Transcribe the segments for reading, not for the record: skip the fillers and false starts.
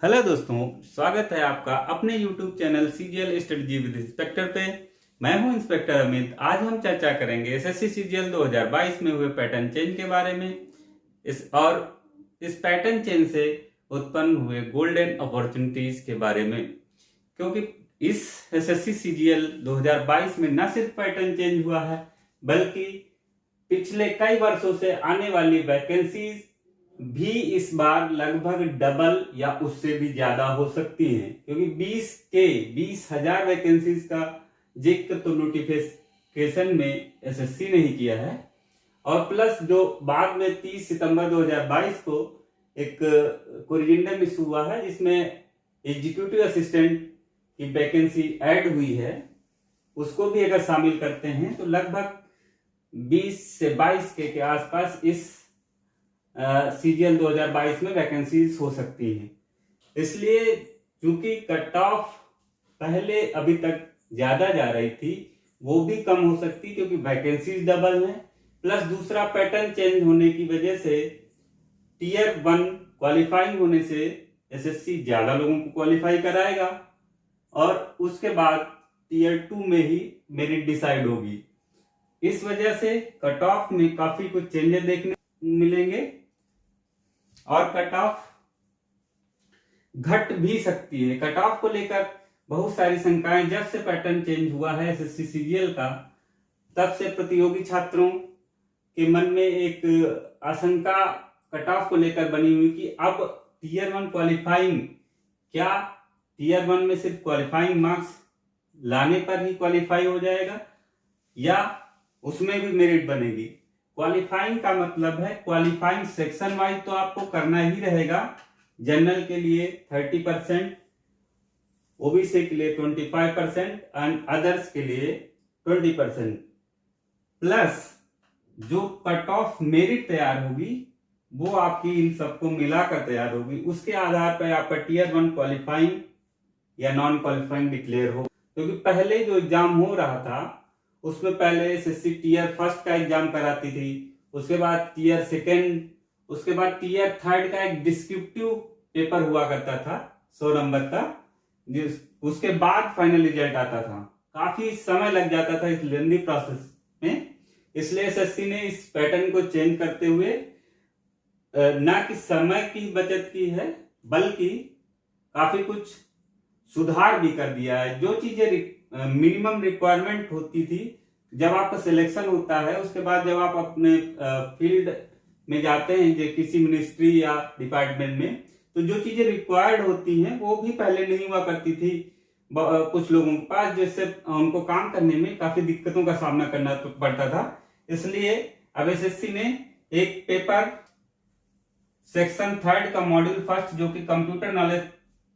Hello दोस्तों, स्वागत है आपका अपने YouTube channel CGL study with inspector पे। मैं हूं इंस्पेक्टर अमित। आज हम चर्चा करेंगे एसएससी सीजीएल 2022 में हुए पैटर्न चेंज के बारे में। इस पैटर्न चेंज से उत्पन्न हुए गोल्डन अपॉर्चुनिटीज के बारे में, क्योंकि इस एसएससी सीजीएल 2022 में न सिर्फ पैटर्न चेंज हुआ है बल्कि पिछले कई वर्षों से आने वाली वैकेंसीज भी इस बार लगभग डबल या उससे भी ज्यादा हो सकती हैं, क्योंकि 20,000 वैकेंसीज का जिक्र तो नोटिफिकेशन में एसएससी ने ही किया है। और प्लस जो बाद में 30 सितंबर 2022 को एक कोरिजेंडम इशू हुआ है जिसमें एग्जीक्यूटिव असिस्टेंट की वैकेंसी ऐड हुई है, उसको भी अगर शामिल करते हैं तो लगभग 20 से 22 के आसपास इस सीजीएल 2022 में वैकेंसीज हो सकती हैं। इसलिए चूंकि कट ऑफ पहले अभी तक ज्यादा जा रही थी, वो भी कम हो सकती क्योंकि वैकेंसीज डबल हैं। प्लस दूसरा पैटर्न चेंज होने की वजह से टीयर 1 क्वालिफाइंग होने से एसएससी ज्यादा लोगों को क्वालिफाई कराएगा और उसके बाद टीयर 2 में ही मेरिट डिसाइड होगी। इस वजह से कट ऑफ में काफी कुछ चेंजेस देखने मिलेंगे और कट ऑफ घट भी सकती है। कट ऑफ को लेकर बहुत सारी शंकाएं जब से पैटर्न चेंज हुआ है एसएससी सीजीएल का, तब से प्रतियोगी छात्रों के मन में एक आशंका कट ऑफ को लेकर बनी हुई कि अब टीयर 1 क्वालिफाइंग, क्या टीयर 1 में सिर्फ क्वालिफाइंग मार्क्स लाने पर ही क्वालिफाई हो जाएगा या उसमें भी मेरिट बनेगी। क्वालिफाइंग का मतलब है क्वालिफाइंग सेक्शन वाइज तो आपको करना ही रहेगा। जनरल के लिए 30%, ओबीसी के लिए 25% एंड अदर्स के लिए 20%। प्लस जो कट ऑफ मेरिट तैयार होगी वो आपकी इन सबको मिलाकर तैयार होगी। उसके आधार पर आपका टीयर 1 क्वालिफाइंग या नॉन क्वालिफाइंग डिक्लेयर हो। क्योंकि पहले जो एग्जाम हो रहा था उसमें पहले एसएससी टीयर 1 का एग्जाम कराती थी, उसके बाद टीयर 2, उसके बाद टीयर 3 का एक डिस्क्रिप्टिव पेपर हुआ करता था 100 नंबर का, उसके बाद फाइनल रिजल्ट आता था। काफी समय लग जाता था इस लेंदी प्रोसेस में। इसलिए एसएससी ने इस पैटर्न को चेंज करते हुए न कि समय की बचत की है बल्कि काफी कुछ सुधार भी कर दिया है। जो चीजें मिनिमम रिक्वायरमेंट होती थी जब आपका सिलेक्शन होता है, उसके बाद जब आप अपने फील्ड में जाते हैं जो किसी मिनिस्ट्री या डिपार्टमेंट में, तो जो चीजें रिक्वायर्ड होती हैं वो भी पहले नहीं हुआ करती थी कुछ लोगों के पास, जिससे उनको काम करने में काफी दिक्कतों का सामना करना पड़ता था। इसलिए अब एसएससी ने एक पेपर सेक्शन 3 का मॉड्यूल 1 जो कि कंप्यूटर नॉलेज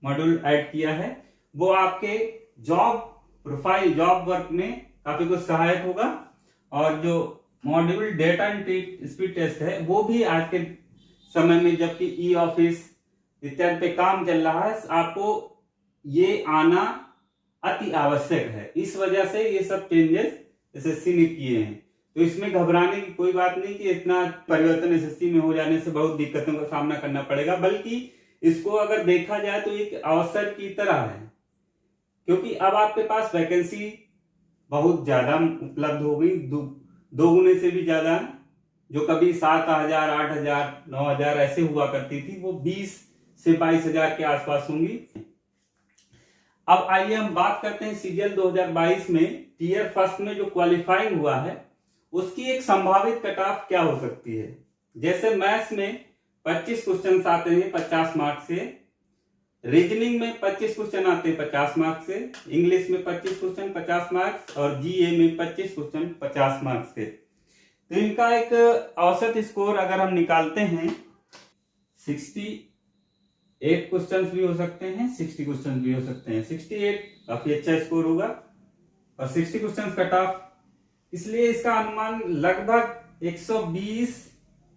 मॉड्यूल ऐड किया है, वो आपके जॉब प्रोफाइल, जॉब वर्क में काफी कुछ सहायक होगा। और जो module data entry speed test है वो भी आज के समय में, जबकि ई ऑफिस इत्यादि पे काम चल रहा है, आपको ये आना अति आवश्यक है। इस वजह से ये सब चेंजेस एसएससी ने किए हैं। तो इसमें घबराने की कोई बात नहीं कि इतना परिवर्तन एसएससी में हो जाने से बहुत दिक्कतों का सामना करना पड़ेगा, बल्कि इसको अगर देखा जाए तो एक अवसर की तरह है, क्योंकि अब आपके पास वैकेंसी बहुत ज्यादा उपलब्ध हो गई, दो गुने से भी ज्यादा। जो कभी 7,000, 8,000, 9,000 ऐसे हुआ करती थी, वो 20 से 22,000 के आसपास होंगी। अब आइए हम बात करते हैं सीजीएल 2022 में टीयर 1 में जो क्वालिफाइंग हुआ है उसकी एक संभावित कट ऑफ क्या हो सकती है। जैसे मैथ्स में 25 क्वेश्चन आते हैं 50 मार्क्स से, रीजनिंग में 25 क्वेश्चन आते हैं 50 मार्क्स से, इंग्लिश में 25 क्वेश्चन 50 मार्क्स और जीए में 25 क्वेश्चन 50 मार्क्स के। तो इनका एक औसत स्कोर अगर हम निकालते हैं 68 क्वेश्चन भी हो सकते हैं, 60 क्वेश्चन भी हो सकते हैं। 68 काफी अच्छा स्कोर होगा और 60 क्वेश्चन कट ऑफ, इसलिए इसका अनुमान लगभग 120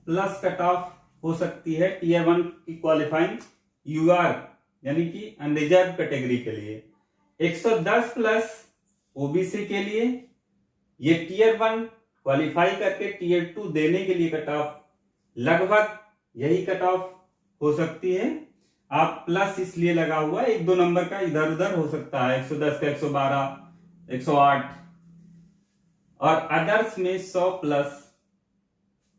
प्लस कट ऑफ हो सकती है टीयर 1 की क्वालिफाइंग यूआर यानी कि अनरिजर्व कैटेगरी के लिए। 110 प्लस ओबीसी के लिए, ये टीयर 1 क्वालिफाई करके टीयर 2 देने के लिए कट ऑफ लगभग यही कट ऑफ हो सकती है। आप प्लस इसलिए लगा हुआ है, 1-2 नंबर का इधर उधर हो सकता है, 110 का 112, 108, और अदर्स में 100 प्लस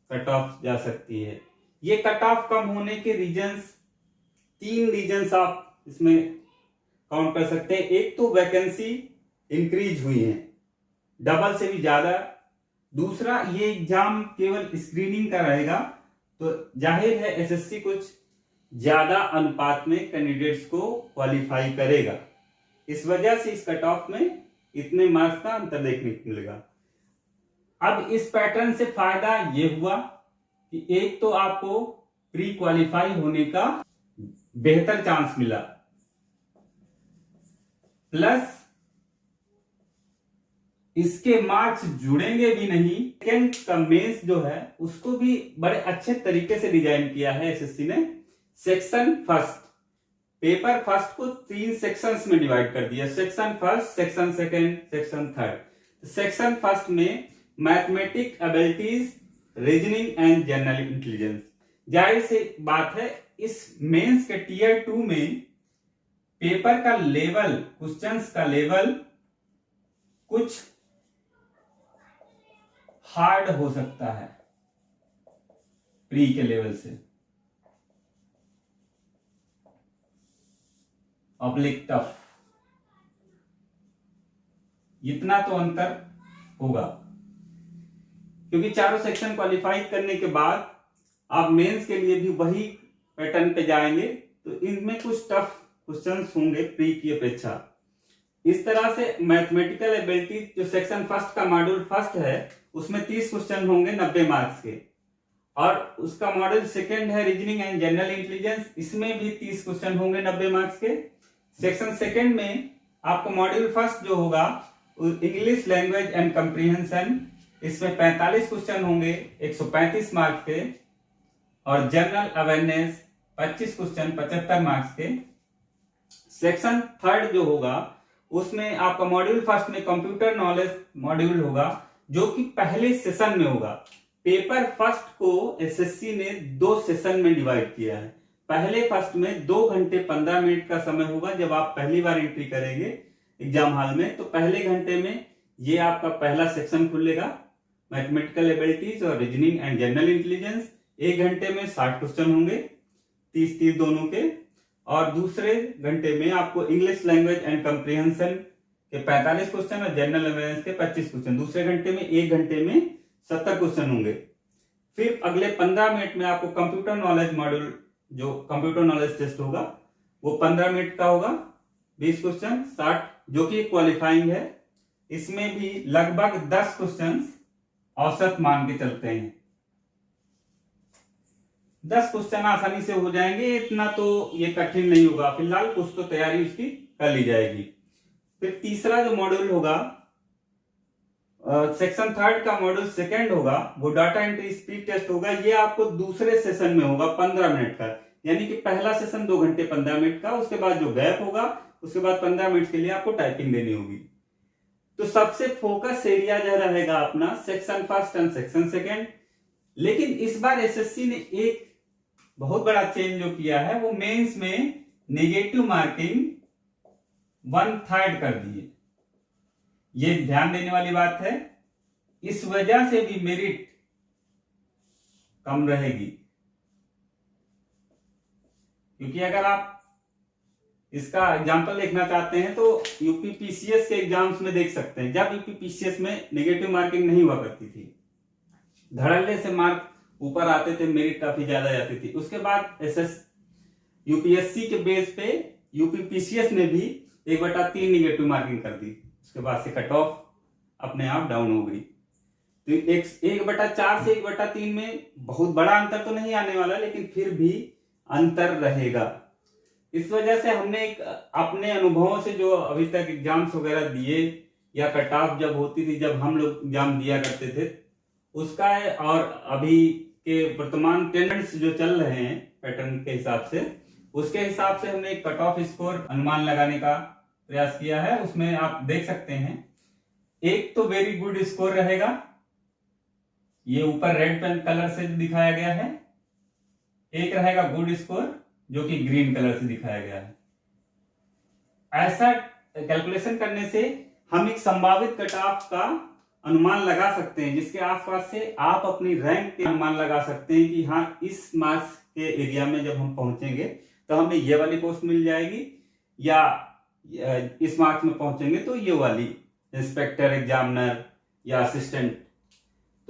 कट ऑफ जा सकती है। ये कट ऑफ कम होने के रीजंस, 3 रीजंस आप इसमें काउंट कर सकते हैं। एक तो वैकेंसी इंक्रीज हुई है, डबल से भी ज्यादा। दूसरा, ये एग्जाम केवल स्क्रीनिंग का रहेगा, तो जाहिर है एसएससी कुछ ज्यादा अनुपात में कैंडिडेट्स को क्वालिफाई करेगा। इस वजह से इस कट ऑफ में इतने मार्क्स का अंतर देखने को मिलेगा। अब इस पैटर्न से फायदा ये हुआ कि एक तो आपको प्री क्वालिफाई होने का बेहतर चांस मिला, प्लस इसके मार्क्स जुड़ेंगे भी नहीं। सेकेंड का मेंस जो है उसको भी बड़े अच्छे तरीके से डिजाइन किया है एसएससी ने। सेक्शन फर्स्ट, पेपर फर्स्ट को 3 सेक्शंस में डिवाइड कर दिया, section first, section second, section third. Section first में mathematic abilities, reasoning and general intelligence. जाहिर सी बात है, इस मेंस के टीयर 2 में पेपर का लेवल, क्वेश्चंस का लेवल कुछ हार्ड हो सकता है प्री के लेवल से, ऑब्लिक टफ, इतना तो अंतर होगा। क्योंकि चारों सेक्शन क्वालिफाई करने के बाद आप मेंस के लिए भी वही पैटर्न पे जाएंगे, तो इनमें कुछ टफ क्वेश्चंस होंगे प्री की अपेक्षा। इस तरह से मैथमेटिकल एबिलिटी जो सेक्शन फर्स्ट का मॉड्यूल फर्स्ट है उसमें 30 क्वेश्चन होंगे 90 मार्क्स के, और उसका मॉड्यूल सेकेंड है रीजनिंग एंड जनरल इंटेलिजेंस, इसमें भी 30 क्वेश्चन होंगे 90 मार्क्स के। सेक्शन सेकेंड में आपको मॉड्यूल फर्स्ट जो होगा इंग्लिश लैंग्वेज एंड कंप्रीहेंशन, इसमें 45 क्वेश्चन होंगे 135 मार्क्स के, और जनरल अवेयरनेस 25 क्वेश्चन 75 मार्क्स के। सेक्शन थर्ड जो होगा उसमें आपका मॉड्यूल फर्स्ट में कंप्यूटर नॉलेज मॉड्यूल होगा, जो कि पहले सेशन में होगा। पेपर फर्स्ट को एसएससी ने 2 सेशन में डिवाइड किया है। पहले फर्स्ट में 2 घंटे 15 मिनट का समय होगा, जब आप पहली बार एंट्री करेंगे एग्जाम हॉल में, तो पहले घंटे में ये आपका पहला सेक्शन खुलेगा, मैथमेटिकल एबिलिटीज और रीजनिंग एंड जनरल इंटेलिजेंस। 1 घंटे में 60 क्वेश्चन होंगे, 30-30 दोनों के, और दूसरे घंटे में आपको इंग्लिश लैंग्वेज एंड कंप्रीहेंशन के 45 क्वेश्चन और जनरल अवेयरनेस के 25 क्वेश्चन। दूसरे घंटे में 1 घंटे में 70 क्वेश्चन होंगे। फिर अगले 15 मिनट में आपको कंप्यूटर नॉलेज मॉड्यूल, जो कंप्यूटर नॉलेज टेस्ट होगा, वो 15 मिनट का होगा, 20 क्वेश्चन 60, जो कि क्वालिफाइंग है। इसमें भी लगभग 10 क्वेश्चन औसत मान के चलते हैं, 10 क्वेश्चन आसानी से हो जाएंगे, इतना तो ये कठिन नहीं होगा। फिलहाल कुछ तो तैयारी उसकी कर ली जाएगी। फिर तीसरा जो मॉड्यूल होगा, सेक्शन थर्ड का मॉड्यूल सेकंड होगा, वो डाटा एंट्री स्पीड टेस्ट होगा। ये आपको दूसरे सेशन में होगा 15 मिनट का, यानी कि पहला सेशन 2 घंटे 15 मिनट का, उसके बाद जो गैप होगा उसके बाद 15 मिनट के लिए आपको टाइपिंग देनी होगी। तो सबसे फोकस एरिया जो रहेगा अपना section first and section second. लेकिन इस बार एसएससी ने एक बहुत बड़ा चेंज जो किया है, वो मेंस में नेगेटिव मार्किंग 1/3 कर दिए। ये ध्यान देने वाली बात है, इस वजह से भी मेरिट कम रहेगी। क्योंकि अगर आप इसका एग्जांपल देखना चाहते हैं तो यूपी पीसीएस के एग्जाम्स में देख सकते हैं। जब यूपी पीसीएस में नेगेटिव मार्किंग नहीं हुआ करती थी, धड़ल्ले से मार्क ऊपर आते थे, मेरिट काफी ज्यादा जाती थी। उसके बाद यूपीएससी के बेस पे यूपी पीसीएस ने भी 1/3 नेगेटिव मार्किंग कर दी। उसके बाद से कट ऑफ अपने आप डाउन हो गई। तो 1/4 से 1/3 में बहुत बड़ा अंतर तो नहीं आने वाला, लेकिन फिर भी अंतर रहेगा। इस वजह से हमने एक अपने अनुभवों से, जो अभी तक एग्जाम्स वगैरह दिए या कट ऑफ जब होती थी, जब हम लोग एग्जाम दिया करते थे, उसका है, और अभी के वर्तमान ट्रेंड्स जो चल रहे हैं पैटर्न के हिसाब से, उसके हिसाब से हमने एक कट ऑफ स्कोर अनुमान लगाने का प्रयास किया है। उसमें आप देख सकते हैं, एक तो वेरी गुड स्कोर रहेगा, ये ऊपर रेड पेन कलर से दिखाया गया है। एक रहेगा गुड स्कोर जो कि ग्रीन कलर से दिखाया गया है। ऐसा कैलकुलेशन करने से हम एक संभावित कट ऑफ का अनुमान लगा सकते हैं, जिसके आसपास से आप अपनी रैंक के अनुमान लगा सकते हैं कि हाँ, इस मार्क्स के एरिया में जब हम पहुंचेंगे तो हमें ये वाली पोस्ट मिल जाएगी, या इस मार्क्स में पहुंचेंगे तो ये वाली इंस्पेक्टर, एग्जामिनर या असिस्टेंट।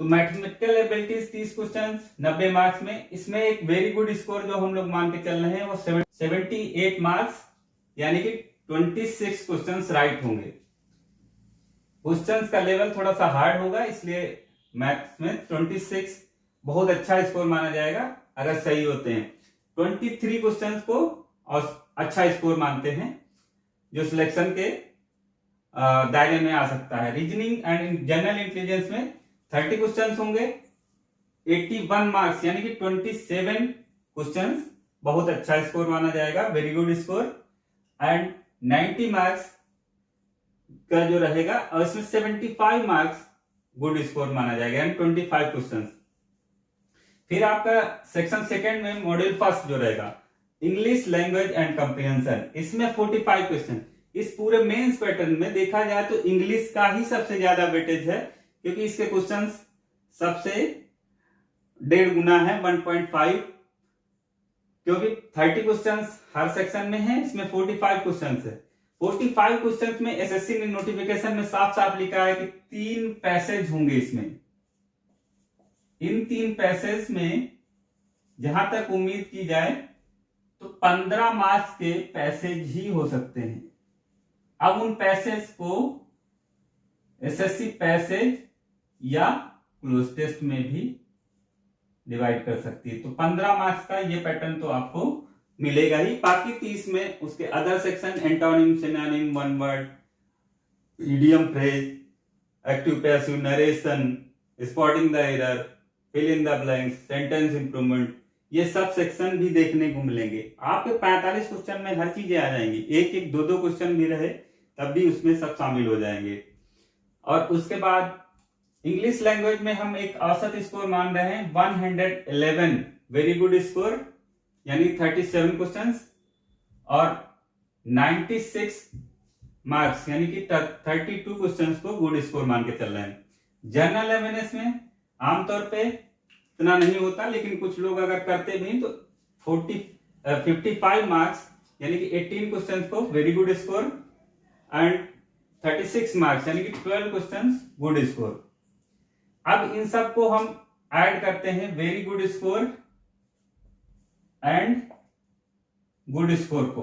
तो मैथमेटिकल एबिलिटीज 30 क्वेश्चन 90 मार्क्स में। इसमें एक वेरी गुड स्कोर जो हम लोग मान के चल रहे हैं वो 78 मार्क्स, यानी कि 26 क्वेश्चंस राइट होंगे। क्वेश्चंस का लेवल थोड़ा सा हार्ड होगा, इसलिए मैथ्स में 26 बहुत अच्छा स्कोर माना जाएगा अगर सही होते हैं। 23 क्वेश्चंस को और अच्छा स्कोर मानते हैं, जो सिलेक्शन के दायरे में आ सकता है। रीजनिंग एंड जनरल इंटेलिजेंस में 30 क्वेश्चंस होंगे, 81 मार्क्स यानी कि 27 क्वेश्चंस बहुत अच्छा स्कोर माना जाएगा, very good score. And 90 marks का जो रहेगा और इसमें 75 मार्क्स गुड स्कोर माना जाएगा, यानी 25 क्वेश्चंस। फिर आपका सेक्शन सेकंड में मॉड्यूल फर्स्ट जो रहेगा इंग्लिश लैंग्वेज एंड कंप्रिहेंशन, इसमें 45 क्वेश्चन। इस पूरे मेंस पैटर्न में देखा जाए तो इंग्लिश का ही सबसे ज्यादा वेटेज है, क्योंकि इसके क्वेश्चंस सबसे 1.5 गुना है, 1.5, क्योंकि 30 क्वेश्चंस हर सेक्शन में है, इसमें 45 क्वेश्चंस है। 45 क्वेश्चंस में एसएससी ने नोटिफिकेशन में साफ साफ लिखा है कि 3 पैसेज होंगे इसमें। इन 3 पैसेज में जहां तक उम्मीद की जाए तो 15 मार्क्स के पैसेज ही हो सकते हैं। अब उन पैसेज को एसएससी पैसेज या क्लोज टेस्ट में भी डिवाइड कर सकती है। तो 15 मार्क्स का ये पैटर्न तो आपको मिलेगा ही। बाकी 30 में उसके other section, antonym, synonym, one word, idiom, phrase, active passive, narration, spotting the error, fill in the blanks, sentence improvement, ये सब सेक्शन भी देखने को मिलेंगे। आपके 45 क्वेश्चन में हर चीजें आ जाएंगी, एक एक दो दो क्वेश्चन भी रहे तब भी उसमें सब शामिल हो जाएंगे। और उसके बाद इंग्लिश लैंग्वेज में हम एक औसत स्कोर मान रहे हैं 111, वेरी गुड स्कोर, यानी 37 क्वेश्चंस और 96 मार्क्स यानी कि 32 क्वेश्चंस को गुड स्कोर मान के चल रहे हैं। जनरल अवेयरनेस में आमतौर पे इतना नहीं होता, लेकिन कुछ लोग अगर करते भी तो 55 मार्क्स यानी कि 18 क्वेश्चंस को very good score and 36 marks यानी कि 12 क्वेश्चंस गुड स्कोर। अब इन सब को हम ऐड करते हैं, very good score and good score को।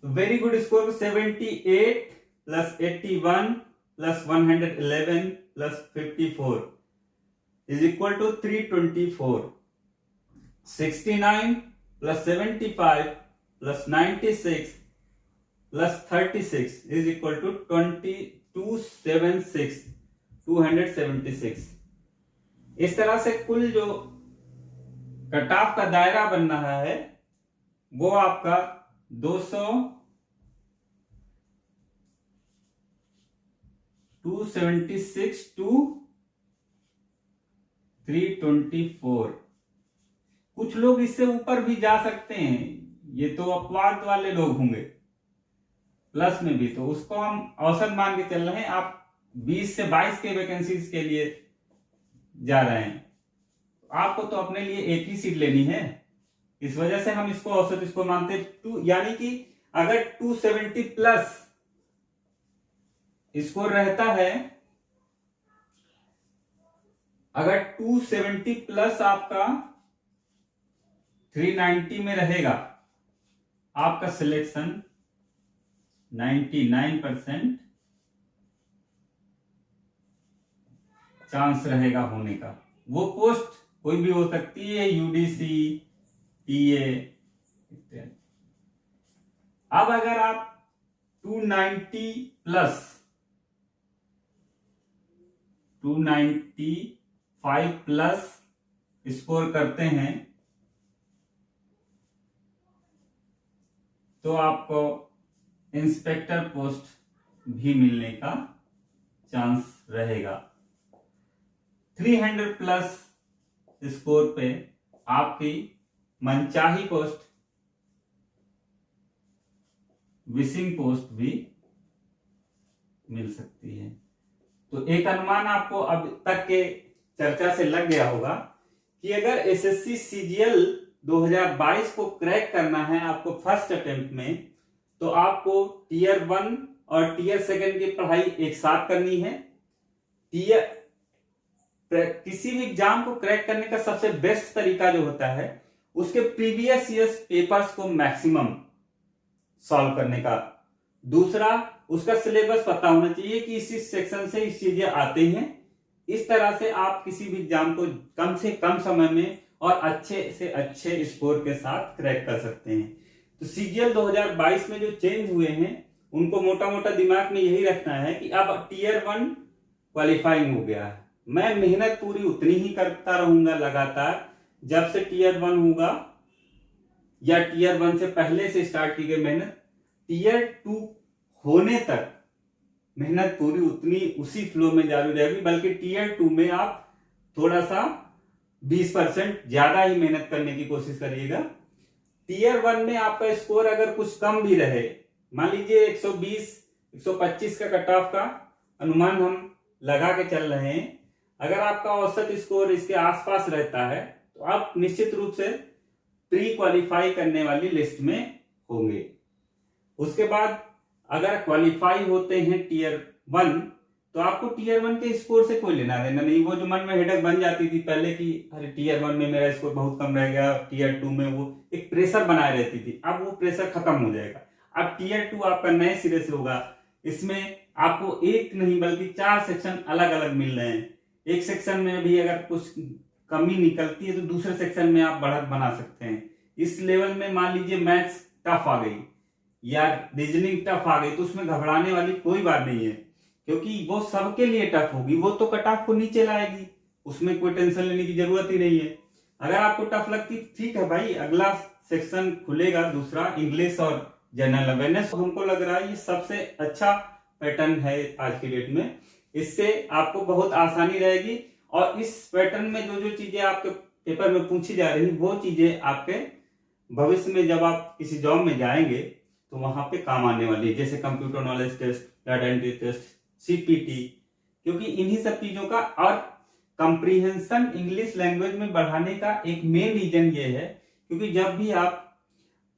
वेरी गुड स्कोर को 78 plus 81 plus 111 plus 54 is equal to 324। 69 plus 75 plus 96 plus 36 is equal to 276। इस तरह से कुल जो कट ऑफ का दायरा बन रहा है वो आपका 276 टू 324। कुछ लोग इससे ऊपर भी जा सकते हैं, ये तो अपवाद वाले लोग होंगे, प्लस में भी, तो उसको हम औसत मान के चल रहे हैं। आप 20 से 22 के वैकेंसीज के लिए जा रहे हैं, आपको तो अपने लिए एक ही सीट लेनी है, इस वजह से हम इसको औसत इसको मानते हैं। यानी कि अगर 270 प्लस स्कोर रहता है, अगर 270 प्लस आपका 390 में रहेगा, आपका सिलेक्शन 99% चांस रहेगा होने का। वो पोस्ट कोई भी हो सकती है, यूडीसी, टीए। अब अगर आप 295 प्लस स्कोर करते हैं तो आपको इंस्पेक्टर पोस्ट भी मिलने का चांस रहेगा। 300 प्लस स्कोर पे आपकी मनचाही पोस्ट, विशिंग पोस्ट भी मिल सकती है। तो एक अनुमान आपको अब तक के चर्चा से लग गया होगा कि अगर एसएससी सीजीएल 2022 को क्रैक करना है आपको फर्स्ट अटेम्प्ट में, तो आपको टीयर 1 और टीयर 2 की पढ़ाई एक साथ करनी है। किसी भी एग्जाम को क्रैक करने का सबसे बेस्ट तरीका जो होता है, उसके प्रीवियस ईयर्स पेपर्स को मैक्सिमम सॉल्व करने का। दूसरा, उसका सिलेबस पता होना चाहिए कि इस सेक्शन से इस चीजें आते हैं। इस तरह से आप किसी भी एग्जाम को कम से कम समय में और अच्छे से अच्छे स्कोर के साथ क्रैक कर सकते हैं। तो सीजीएल 2022 में जो चेंज हुए हैं उनको मोटा मोटा दिमाग में यही रखना है कि अब टीयर 1 क्वालिफाइंग हो गया है। मैं मेहनत पूरी उतनी ही करता रहूंगा लगातार, जब से टीयर 1 होगा या टीयर 1 से पहले से स्टार्ट की गई मेहनत, टीयर 2 होने तक मेहनत पूरी उतनी उसी फ्लो में जारी रहेगी। बल्कि टीयर 2 में आप थोड़ा सा 20% ज्यादा ही मेहनत करने की कोशिश करिएगा। टीयर 1 में आपका स्कोर अगर कुछ कम भी रहे, मान लीजिए 120 125 का कट ऑफ का अनुमान हम लगा के चल रहे हैं, अगर आपका औसत स्कोर इसके आसपास रहता है तो आप निश्चित रूप से प्री क्वालिफाई करने वाली लिस्ट में होंगे। उसके बाद अगर क्वालिफाई होते हैं टीयर 1, तो आपको टीयर 1 के स्कोर से कोई लेना देना नहीं। वो जो मन में हेडक बन जाती थी पहले कि अरे टीयर 1 में मेरा स्कोर बहुत कम रह गया, टीयर 2 में वो एक प्रेशर बनाए रहती थी, अब वो प्रेशर खत्म हो जाएगा। अब टीयर 2 आपका नए सिरे से होगा। इसमें आपको एक नहीं बल्कि 4 सेक्शन अलग अलग मिल रहे हैं। एक सेक्शन में भी अगर कुछ कमी निकलती है तो दूसरे सेक्शन में आप बढ़त बना सकते हैं। इस लेवल में मान लीजिए मैथ्स टफ आ गई या रीजनिंग टफ आ गई, तो उसमें घबराने वाली कोई बात नहीं है, क्योंकि वो सबके लिए टफ होगी। वो तो कट ऑफ को नीचे लाएगी, उसमें कोई टेंशन लेने की जरूरत ही नहीं है। अगर आपको टफ लगती ठीक है भाई, अगला सेक्शन खुलेगा दूसरा, इंग्लिश और जनरल अवेयरनेस। हमको लग रहा है ये सबसे अच्छा पैटर्न है आज की डेट में। इससे आपको बहुत आसानी रहेगी और इस पैटर्न में जो जो चीजें आपके पेपर में पूछी जा रही वो चीजें आपके भविष्य में जब आप किसी जॉब में जाएंगे तो वहां पे काम आने वाली है, जैसे computer knowledge test, data entry test, CPT. क्योंकि इन्हीं सब चीजों का और कंप्रीहेंशन इंग्लिश लैंग्वेज में बढ़ाने का एक मेन रीजन ये है, क्योंकि जब भी आप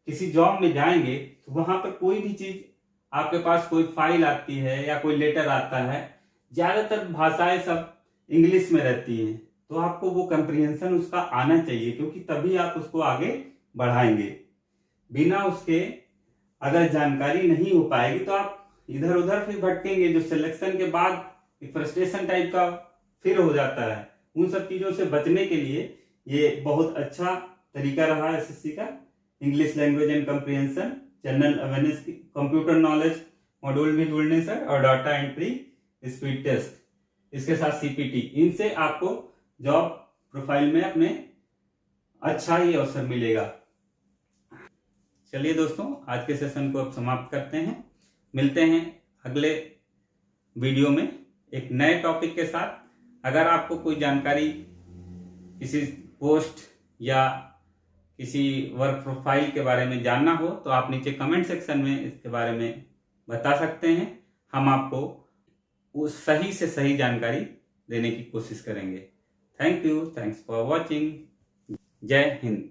किसी जॉब में जाएंगे तो वहां पर कोई भी चीज आपके पास, कोई फाइल आती है या कोई लेटर आता है, ज्यादातर भाषाएं सब इंग्लिश में रहती हैं, तो आपको वो कंप्रीहेंशन उसका आना चाहिए, क्योंकि तभी आप उसको आगे बढ़ाएंगे। बिना उसके अगर जानकारी नहीं हो पाएगी तो आप इधर उधर फिर भटकेंगे, जो सिलेक्शन के बाद एक फ्रस्ट्रेशन टाइप का फिर हो जाता है। उन सब चीजों से बचने के लिए ये बहुत अच्छा तरीका रहा है एसएससी का। English language and comprehension, general awareness, computer knowledge module भी जुड़ने सर, और डाटा एंट्री स्पीड टेस्ट, इसके साथ सीपीटी, इनसे आपको जॉब प्रोफाइल में अपने अच्छा ही अवसर मिलेगा। चलिए दोस्तों, आज के सेशन को अब समाप्त करते हैं। मिलते हैं अगले वीडियो में एक नए टॉपिक के साथ। अगर आपको कोई जानकारी किसी पोस्ट या किसी वर्क प्रोफाइल के बारे में जानना हो तो आप नीचे कमेंट सेक्शन में इसके बारे में बता सकते हैं। हम आपको उस सही से सही जानकारी देने की कोशिश करेंगे। Thank you, thanks for watching. जय हिंद।